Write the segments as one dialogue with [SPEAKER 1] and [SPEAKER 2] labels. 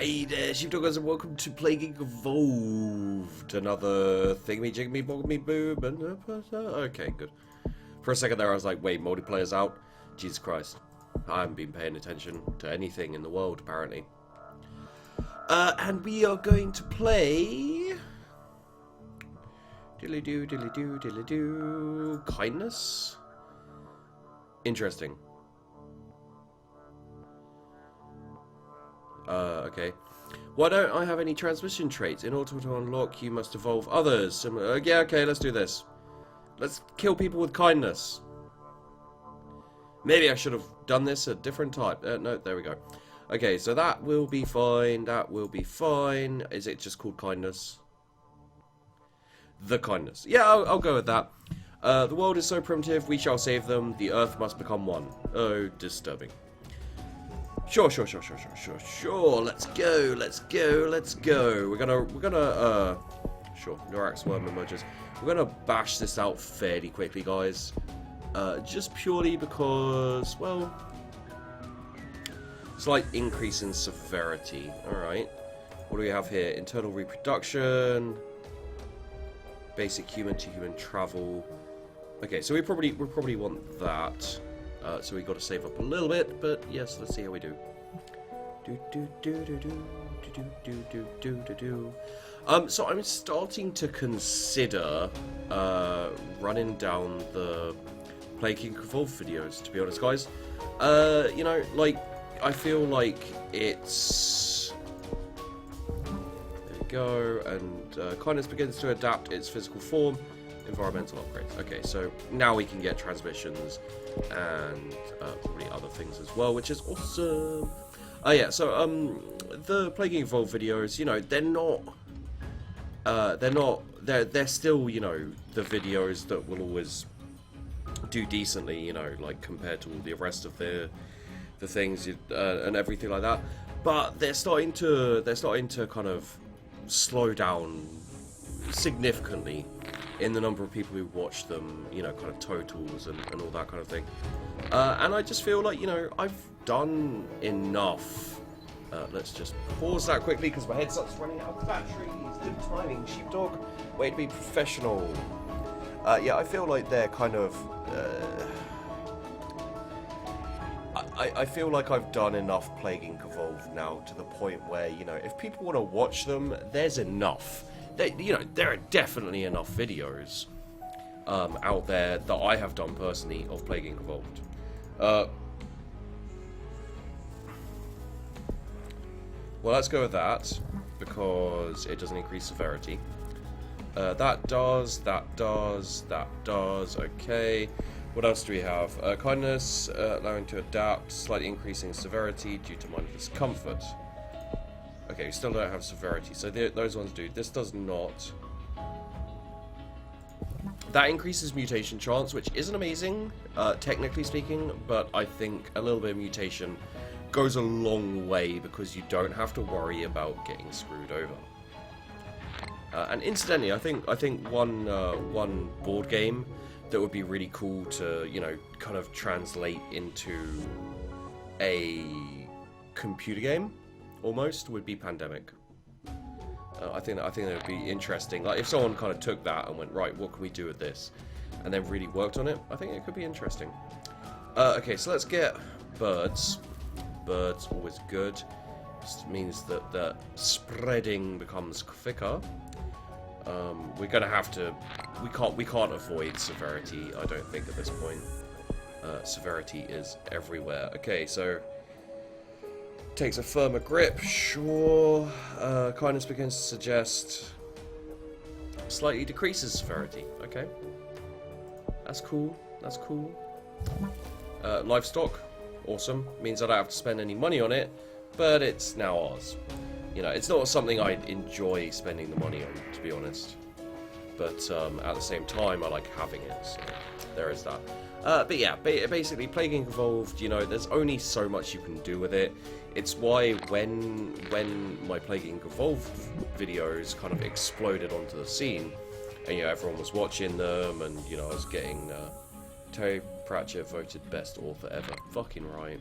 [SPEAKER 1] Hey there, sheepdoggers, and welcome to Plague Evolved. Another thingy jiggy boggy boob and okay, good. For a second there I was like, wait, multiplayer's out? Jesus Christ. I haven't been paying attention to anything in the world, apparently. And we are going to play diddly-doo, diddly-doo, diddly-doo. Kindness? Interesting. Okay. Why don't I have any transmission traits? In order to unlock, you must evolve others. Similar. Yeah, okay, let's do this. Let's kill people with kindness. Maybe I should have done this a different type. No, there we go. Okay, so that will be fine. That will be fine. Is it just called kindness? The kindness. Yeah, I'll go with that. The world is so primitive, we shall save them. The earth must become one. Oh, disturbing. Sure. Let's go. We're gonna, sure, Norax worm emerges. We're gonna bash this out fairly quickly, guys. Just purely because, well, slight increase in severity. Alright. What do we have here? Internal reproduction. Basic human to human travel. Okay, so we probably want that. So we got to save up a little bit, but yes, let's see how we do. So I'm starting to consider running down the Play King Evolved videos, to be honest, guys. You know, like, I feel like it's... There we go, and kindness begins to adapt its physical form. Environmental upgrades. Okay, so now we can get transmissions and probably other things as well, which is awesome. Oh yeah, so the Plague Evolved videos, you know, they're still, you know, the videos that will always do decently, you know, like compared to all the rest of the things and everything like that. But they're starting to kind of slow down significantly in the number of people who watch them, you know, kind of totals and all that kind of thing. And I just feel like, you know, I've done enough. Let's just pause that quickly because my headset's running out of batteries. Good timing, sheepdog. Way to be professional. Yeah, I feel like they're kind of... I feel like I've done enough Plague Evolved now to the point where, you know, if people want to watch them, there's enough. You know, there are definitely enough videos out there that I have done personally of Plague Evolved. Well, let's go with that because it doesn't increase severity. That does. Okay. What else do we have? Kindness, allowing to adapt, slightly increasing severity due to minor discomfort. Okay, we still don't have severity, so those ones do. This does not. That increases mutation chance, which isn't amazing, technically speaking, but I think a little bit of mutation goes a long way because you don't have to worry about getting screwed over. And incidentally, I think one board game that would be really cool to, you know, kind of translate into a computer game almost would be Pandemic. I think that would be interesting. Like if someone kind of took that and went, right, what can we do with this, and then really worked on it, I think it could be interesting. Okay, so let's get birds. Birds always good. This means that the spreading becomes quicker. We're gonna have to. We can't avoid severity. I don't think at this point. Severity is everywhere. Okay, so. Takes a firmer grip, sure. Kindness begins to suggest slightly decreases severity. Okay, that's cool. That's cool. Livestock, awesome. Means I don't have to spend any money on it, but it's now ours. You know, it's not something I'd enjoy spending the money on, to be honest. But at the same time, I like having it. So there is that. But yeah, basically, Plague Evolved, you know, there's only so much you can do with it. It's why when my Plague Evolved videos kind of exploded onto the scene, and, you know, everyone was watching them, and, you know, I was getting Terry Pratchett voted best author ever. Fucking right.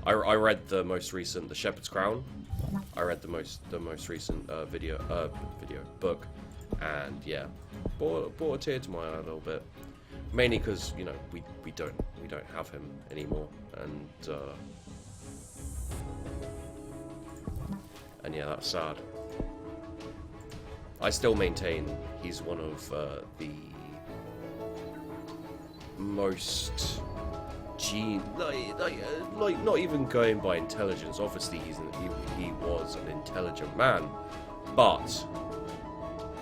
[SPEAKER 1] I read the most recent, The Shepherd's Crown. I read the most recent book, and yeah, brought a tear to my eye a little bit. Mainly because you know we don't have him anymore, and yeah, that's sad. I still maintain he's one of the most like not even going by intelligence. Obviously, he was an intelligent man, but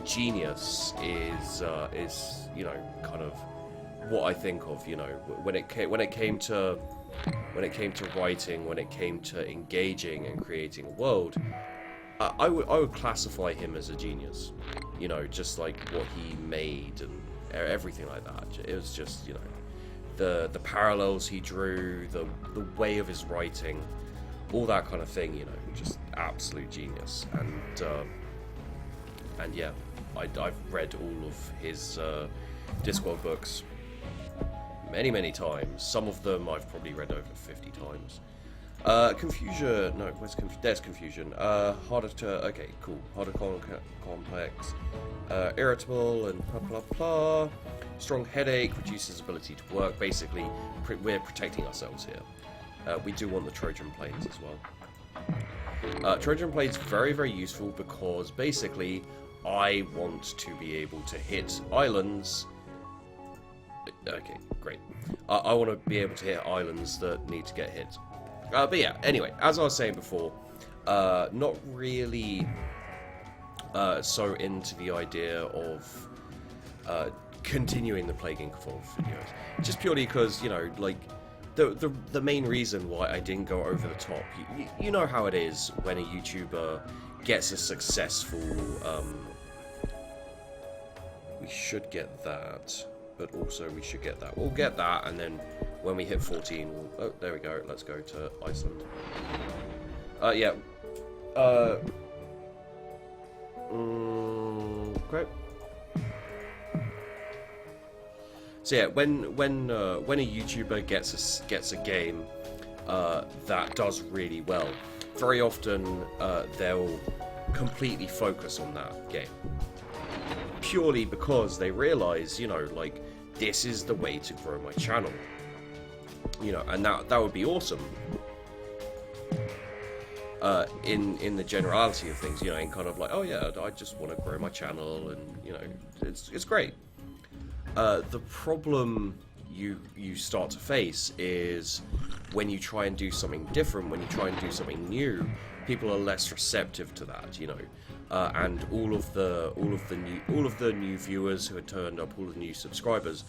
[SPEAKER 1] genius is you know kind of what I think of. You know, when it came to writing, when it came to engaging and creating a world, I would classify him as a genius. You know, just like what he made and everything like that. It was just, you know, the parallels he drew, the way of his writing, all that kind of thing. You know, just absolute genius. And yeah, I've read all of his Discworld books many times. Some of them I've probably read over 50 times. Confusion. No, there's confusion. Harder to. Okay, cool. Harder complex. Irritable and blah blah blah. Strong headache. Reduces ability to work. Basically, we're protecting ourselves here. We do want the Trojan planes as well. Trojan planes very useful because basically I want to be able to hit islands. Okay, great. I want to be able to hit islands that need to get hit. But yeah, anyway, as I was saying before, not really so into the idea of continuing the Plague Inc. videos. Just purely because, you know, like, the main reason why I didn't go over the top, you know how it is when a YouTuber gets a successful, we should get that, but also we should get that. We'll get that, and then when we hit 14, oh, there we go, let's go to Iceland. Yeah. Okay. So yeah, when a YouTuber gets a game that does really well, very often they'll completely focus on that game, purely because they realize, you know, like, this is the way to grow my channel, you know, and that would be awesome. In the generality of things, you know, and kind of like, oh yeah, I just want to grow my channel, and you know, it's great. The problem you start to face is when you try and do something different, when you try and do something new, people are less receptive to that, you know, and all of the new viewers who had turned up, all of the new subscribers,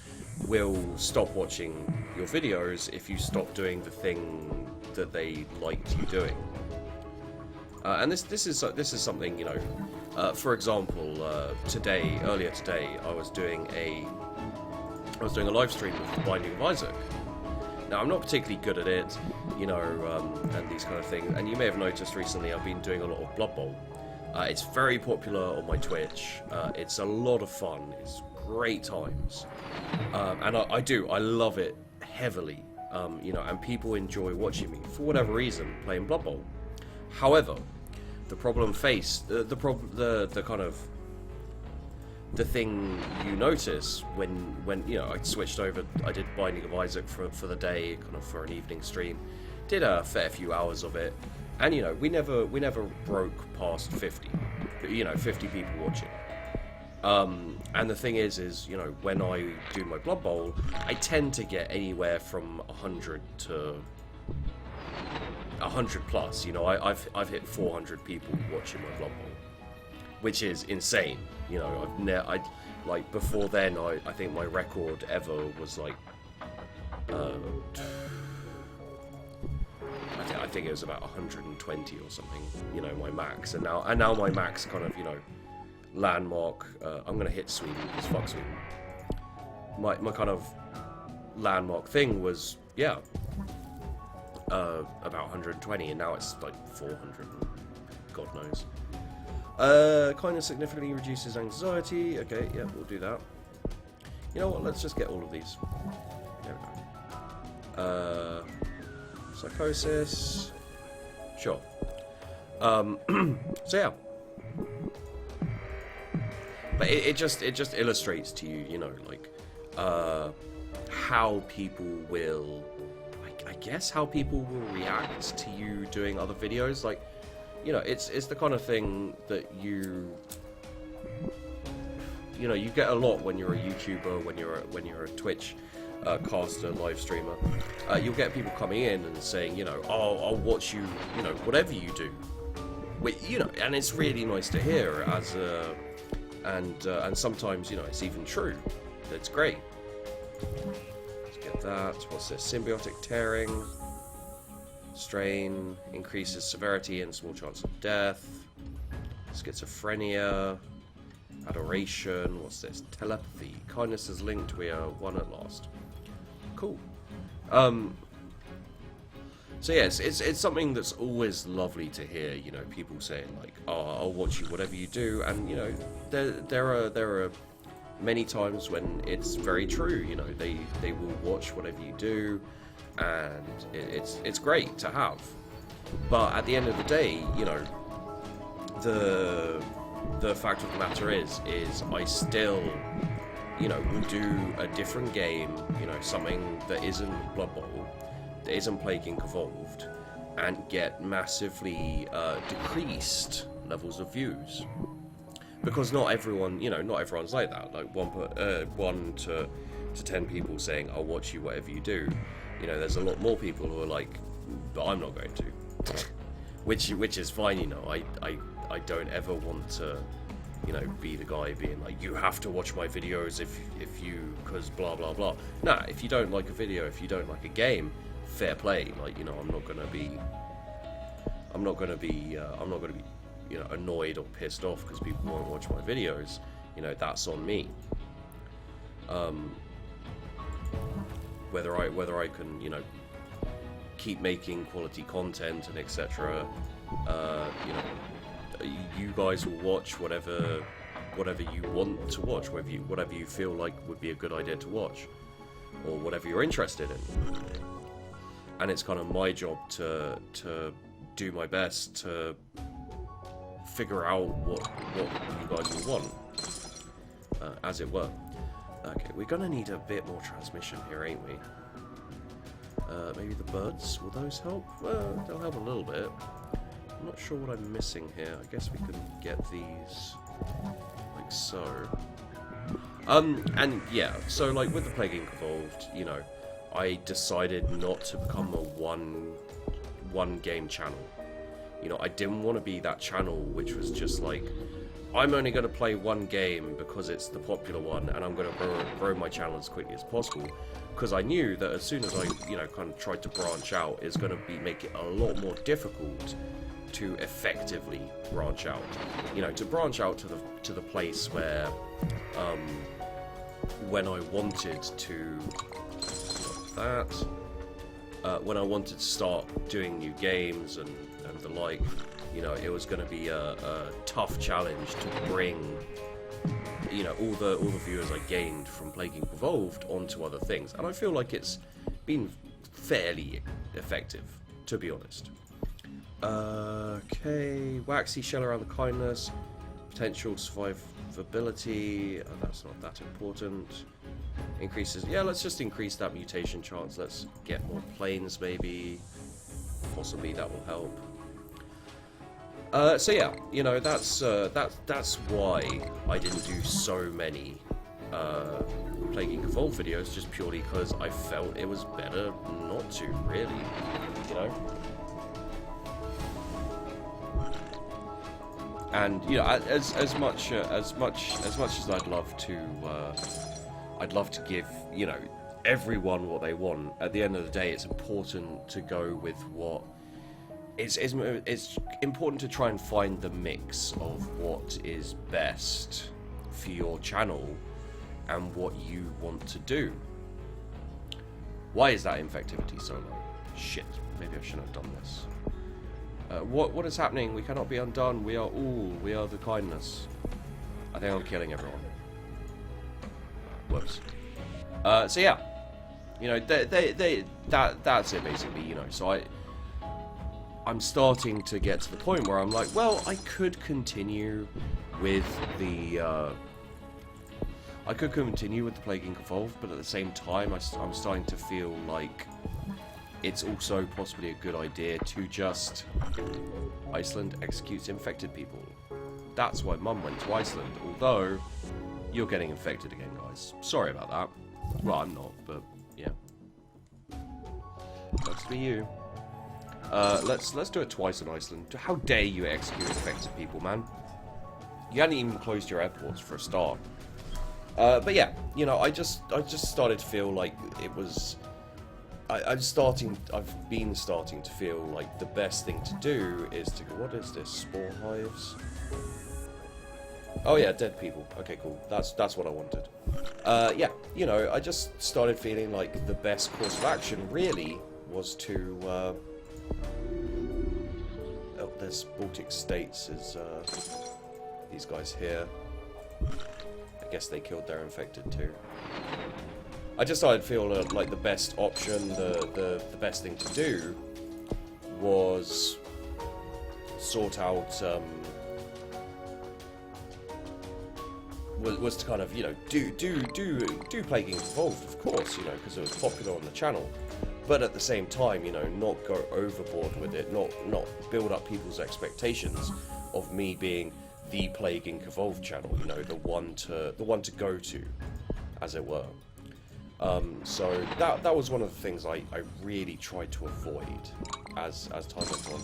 [SPEAKER 1] will stop watching your videos if you stop doing the thing that they liked you doing. And this is something, you know. For example, earlier today, I was doing a live stream of The Binding of Isaac. Now, I'm not particularly good at it, you know, and these kind of things. And you may have noticed recently I've been doing a lot of Blood Bowl. It's very popular on my Twitch. It's a lot of fun. It's great times, and I love it heavily. You know, and people enjoy watching me for whatever reason playing Blood Bowl. However, the problem the thing you notice when you know, I switched over, I did Binding of Isaac for the day, kind of for an evening stream, did a fair few hours of it, and you know, we never broke past 50, you know, 50 people watching. And the thing is, you know, when I do my Blood Bowl, I tend to get anywhere from 100 to 100 plus. You know, I've hit 400 people watching my Blood Bowl, which is insane. You know, like before then, I think my record ever was like, I think it was about 120 or something. You know, my max, and now my max kind of, you know, landmark. I'm gonna hit Sweden because fuck Sweden. My kind of landmark thing was, yeah, about 120, and now it's like 400. God knows. Kindness significantly reduces anxiety. Okay, yeah, we'll do that. You know what? Let's just get all of these. There we go. Psychosis. Sure. So yeah. But it just illustrates to you, you know, like, how people will, I guess how people will react to you doing other videos. Like, you know, it's the kind of thing that you know, you get a lot when you're a YouTuber, when you're a Twitch caster, live streamer. You'll get people coming in and saying, you know, oh, I'll watch you, you know, whatever you do. You know, and it's really nice to hear as a, and sometimes, you know, it's even true. It's great. Let's get that. What's this? Symbiotic tearing. Strain increases severity and small chance of death. Schizophrenia. Adoration. What's this? Telepathy. Kindness is linked. We are one at last. Cool. So yes, it's something that's always lovely to hear. You know, people saying like, "Oh, I'll watch you whatever you do," and you know, there are many times when it's very true. You know, they will watch whatever you do, and it's great to have. But at the end of the day, you know, the fact of the matter is I still, you know, will do a different game. You know, something that isn't Blood Bowl. That isn't Plague Inc. Evolved, and get massively decreased levels of views, because not everyone, you know, not everyone's like that. Like 1 to 10 people saying I'll watch you whatever you do. You know, there's a lot more people who are like, but I'm not going to, which is fine. You know, I don't ever want to, you know, be the guy being like, you have to watch my videos if you, because blah blah blah. Nah, if you don't like a video, if you don't like a game, fair play. Like, you know, I'm not gonna be, you know, annoyed or pissed off because people won't watch my videos. You know, that's on me. Whether I can, you know, keep making quality content and etc. You know, you guys will watch whatever you want to watch, whatever you feel like would be a good idea to watch, or whatever you're interested in. And it's kind of my job to do my best to figure out what you guys will want, as it were. Okay, we're gonna need a bit more transmission here, ain't we? Maybe the birds, will those help? Well, they'll help a little bit. I'm not sure what I'm missing here. I guess we can get these like so. And yeah, so like with the Plague Inc. Evolved, you know, I decided not to become a one game channel. You know, I didn't want to be that channel which was just like, I'm only going to play one game because it's the popular one, and I'm going to grow my channel as quickly as possible. Because I knew that as soon as I, you know, kind of tried to branch out, it's going to make it a lot more difficult to effectively branch out. You know, to branch out to the place where, when I wanted to. When I wanted to start doing new games and the like, you know, it was going to be a tough challenge to bring, you know, all the viewers I gained from Plague Inc. Evolved onto other things, and I feel like it's been fairly effective, to be honest. Okay, waxy shell around the kindness, potential survivability. That's not that important. Increases, yeah, let's just increase that mutation chance. Let's get more planes, maybe. Possibly that will help. So yeah, you know, that's why I didn't do so many Plague Inc. Evolved videos, just purely because I felt it was better not to, really, you know. And you know, as much as I'd love to give, you know, everyone what they want. At the end of the day, it's important to go with what. It's important to try and find the mix of what is best for your channel and what you want to do. Why is that infectivity so low? Shit, maybe I shouldn't have done this. What is happening? We cannot be undone. We are the kindness. I think I'm killing everyone. Whoops. So yeah, You know, that's it basically. You know, so I'm starting to get to the point where I'm like, well, I could continue with the Plague Inc. Evolved, but at the same time, I'm starting to feel like it's also possibly a good idea to just Iceland executes infected people. That's why Mum went to Iceland, although you're getting infected again, guys. Sorry about that. Well, I'm not, but yeah. Sucks to be you. Let's do it twice in Iceland. How dare you execute infected people, man? You hadn't even closed your airports for a start. But yeah, you know, I just started to feel like it was. I've been starting to feel like the best thing to do is to. What is this? Spore hives? Oh yeah, dead people. Okay, cool. That's what I wanted. Yeah, you know, I just started feeling like the best course of action really was to. Oh, there's Baltic States. Is these guys here? I guess they killed their infected too. I just started to feel like the best option, the best thing to do was sort out was to kind of, you know, do Plague Inc. Evolved, of course, you know, because it was popular on the channel, but at the same time, you know, not go overboard with it, not build up people's expectations of me being the Plague Inc. Evolved channel, you know, the one to go to, as it were. So that was one of the things I really tried to avoid as time went on.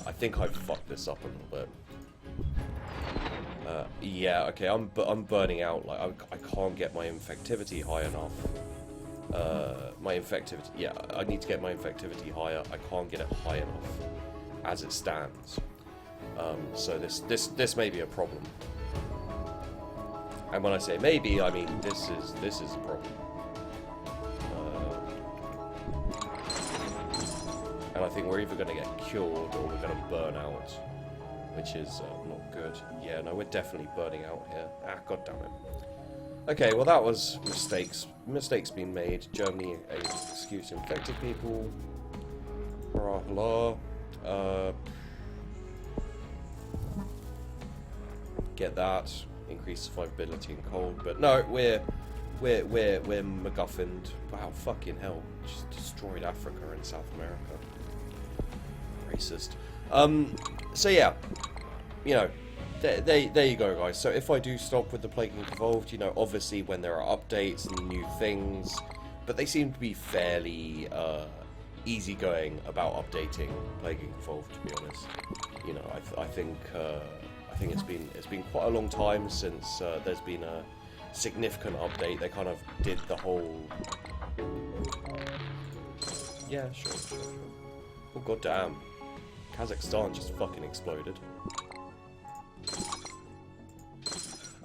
[SPEAKER 1] I think I fucked this up a little bit. Yeah, okay, I'm burning out. Like I can't get my infectivity high enough. Yeah, I need to get my infectivity higher. I can't get it high enough as it stands. So this may be a problem. And when I say maybe, I mean this is a problem. And I think we're either going to get cured or we're going to burn out, which is not good. Yeah, no, we're definitely burning out here. Ah, god damn it. Okay, well that was mistakes being made. Germany excuse infected people. Hurrah, hurrah. Get that. Increase survivability in cold, but no, we're MacGuffined. Wow, fucking hell. Just destroyed Africa and South America. Racist. So yeah, you know, there you go, guys. So if I do stop with the Plague Inc. Evolved, you know, obviously when there are updates and new things, but they seem to be fairly easygoing about updating Plague Inc. Evolved, to be honest. You know, I think it's been quite a long time since there's been a significant update. They kind of did the whole. Yeah, sure. Oh god damn. Kazakhstan just fucking exploded.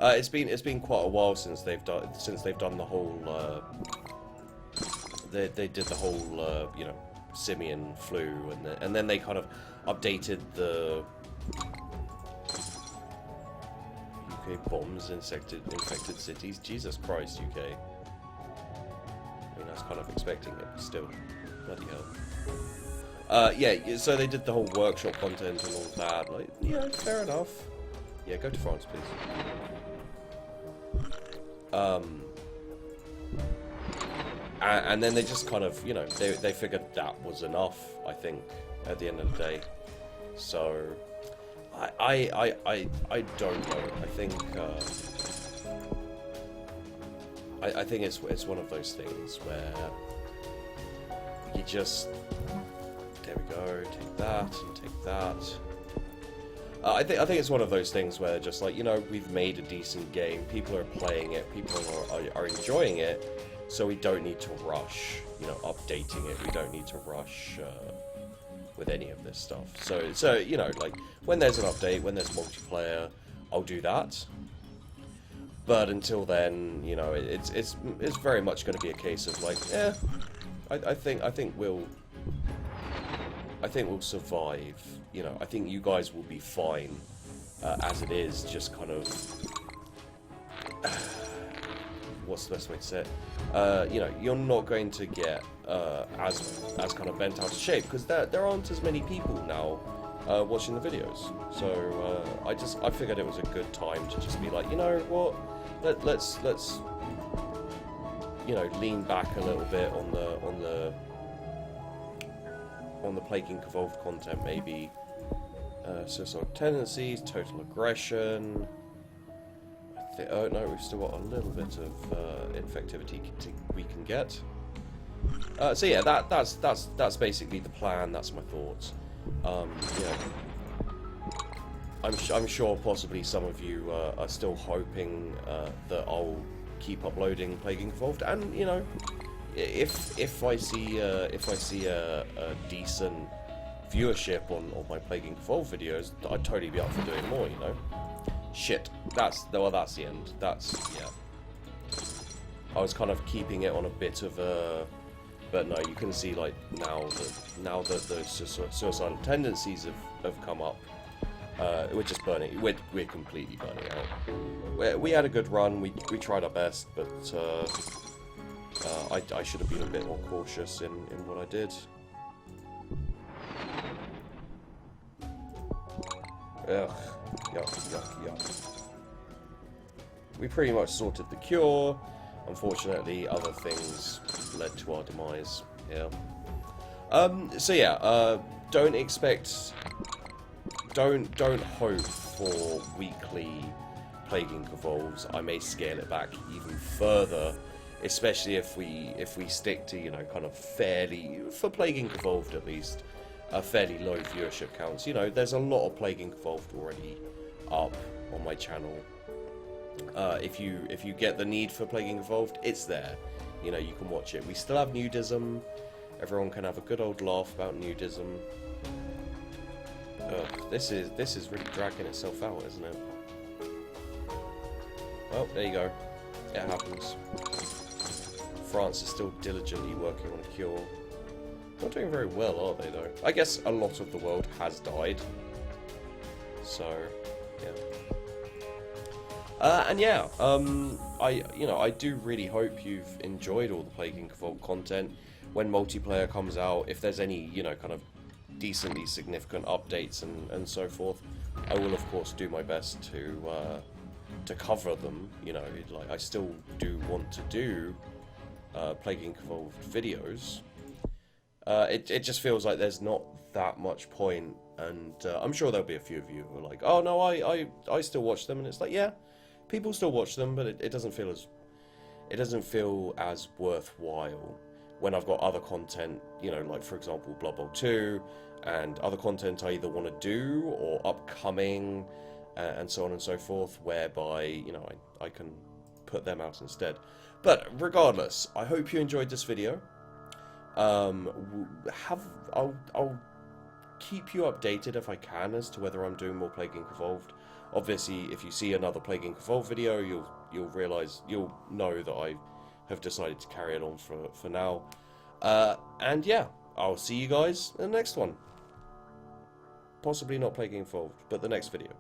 [SPEAKER 1] It's been quite a while since they've done the whole. They did the whole you know, simian flu, and then they kind of updated the UK bombs infected cities. Jesus Christ, UK. I mean, I was kind of expecting it, but still, bloody hell. Yeah, so they did the whole workshop content and all that. Like, yeah, fair enough. Yeah, go to France, please. And then they just kind of, you know, they figured that was enough, I think, at the end of the day. So, I don't know. I think it's one of those things where you just. There we go, take that, and take that. I think it's one of those things where just like, you know, we've made a decent game, people are playing it, people are enjoying it, so we don't need to rush, you know, updating it, we don't need to rush with any of this stuff. So you know, like, when there's an update, when there's multiplayer, I'll do that. But until then, you know, it's very much going to be a case of like, I think we'll survive. You know, I think you guys will be fine as it is. Just kind of what's the best way to say it? You know, you're not going to get as kind of bent out of shape because there aren't as many people now watching the videos. So I figured it was a good time to just be like, you know what, let's you know, lean back a little bit on the Plague Inc. Evolved content, maybe. Suicidal tendencies, total aggression. Oh no, we've still got a little bit of infectivity we can get. So yeah, that's basically the plan. That's my thoughts. Yeah, I'm sure possibly some of you are still hoping that I'll keep uploading Plague Inc. Evolved, and you know, if I see a decent viewership on my Plague Inc. Evolved videos, I'd totally be up for doing more, you know. Shit, that's the end. Yeah. I was kind of keeping it on a bit of a, but no, you can see like now that the suicidal tendencies have come up, we're just burning. We're completely burning out. We had a good run. We tried our best, but I should have been a bit more cautious in what I did. Ugh, yuck. We pretty much sorted the cure. Unfortunately, other things led to our demise. Yeah. So yeah, don't hope for weekly Plague Inc. Evolves. I may scale it back even further, especially if we stick to, you know, kind of fairly, for Plague Inc. Evolved at least, fairly low viewership counts. You know, there's a lot of Plague Inc. Evolved already up on my channel. If you get the need for Plague Inc. Evolved, it's there. You know, you can watch it. We still have nudism. Everyone can have a good old laugh about nudism. This is really dragging itself out, isn't it? Well, there you go. It happens. France is still diligently working on a cure. Not doing very well, are they, though? I guess a lot of the world has died. So, yeah. And yeah, I do really hope you've enjoyed all the Plague Inc. Evolved content. When multiplayer comes out, if there's any, you know, kind of decently significant updates and so forth, I will of course do my best to cover them. You know, like I still do want to do Plague Inc. Evolved videos. It just feels like there's not that much point, and I'm sure there'll be a few of you who are like, oh no, I still watch them, and it's like, yeah, people still watch them, but it doesn't feel as worthwhile when I've got other content, you know, like for example Blood Bowl 2 and other content I either want to do or upcoming and so on and so forth, whereby, you know, I can put them out instead. But regardless, I hope you enjoyed this video. I'll keep you updated if I can as to whether I'm doing more Plague Inc. Evolved. Obviously, if you see another Plague Inc. Evolved video, you'll know that I have decided to carry it on for now. And yeah, I'll see you guys in the next one. Possibly not Plague Inc. Evolved, but the next video.